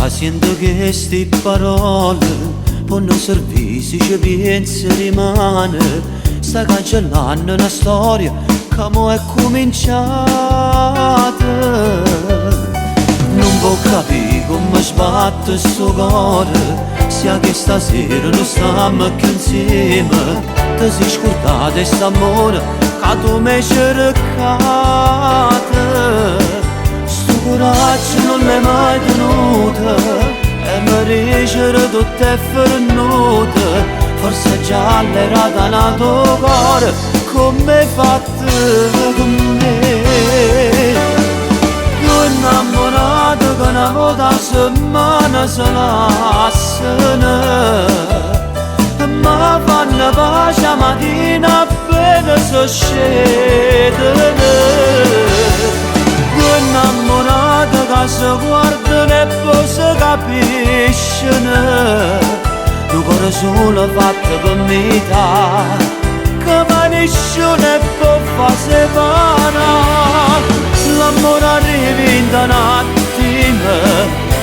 Sento che sti parole possono servire se ci pensi rimane. Sta cancellando una storia che mo è cominciata. Non può capire come sbatte sto cuore, sia che stasera non stiamo più insieme. Ti sei scordata di st'amore che tu mi hai cercato. Sto coraggio non l'hai mai tenuto e mi ricere tutte e frenute. Forse già l'era danato cuore come hai fatto con me. Io innamorato che una volta a settimana se lassano, ma fanno pace la mattina appena si scedono. Io innamorato che si guardano e poi si capiscono. Tu cuore solo fatto per metà, che vanisce e poi fa separare. L'amore arriva in un attimo,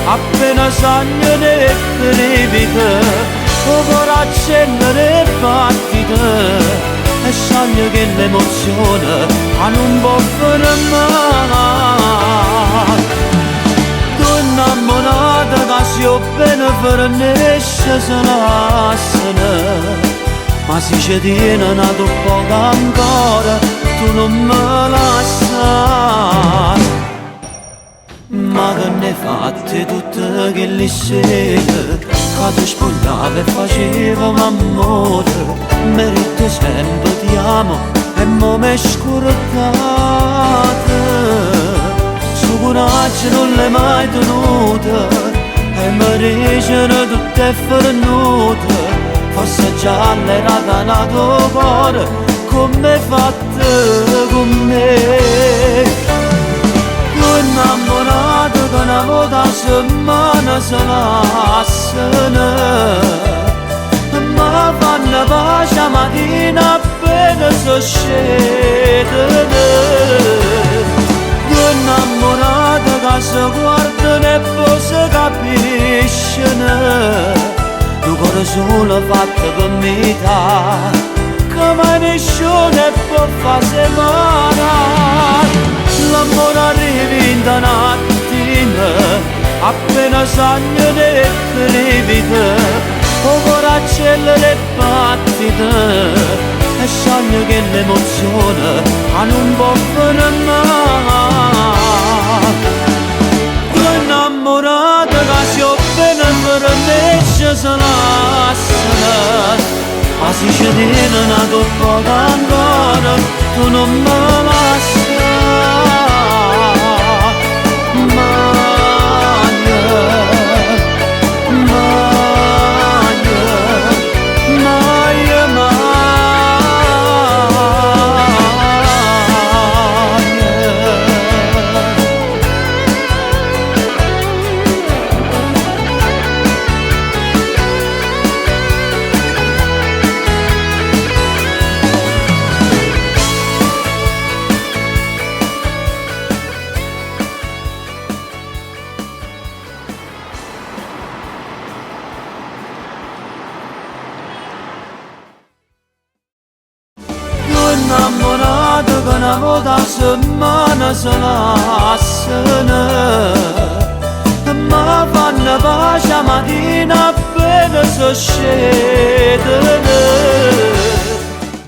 appena sogno ne brevità. O coraggio e le battite, e sogno che l'emozione non può fermare. Tu innamorata che si ho bene per nesce se lassano, ma se ci tiene una poco ancora tu non me lasci. Ma che ne fate tutte quelle sere che tu spogliavi e facevi amore? Merito sempre ti amo e mo' mi scordate. Su coraggio non l'hai mai tenuto e mi ricere tutte e frenute. Forse già l'era danato cuore come hai fatto con me. Innamorato che una volta a settimana se lassano, ma fanno pace la mattina appena si scedono. Due innamorati che si guardano e poi si capiscono. Tu cuore solo fatto per metà, che vanisce e poi fa separare. L'amore arriva in un attimo, appena sogno ne brevità. O coraggio e le battite, e sogno che l'emozione non può fermare. Io innamorato che si ho bene per nesce se lassano, ma se ci tiene una poco ancora tu non me lasci. Innamorato che una volta a settimana se lassano, ma fanno pace la mattina appena si scedono.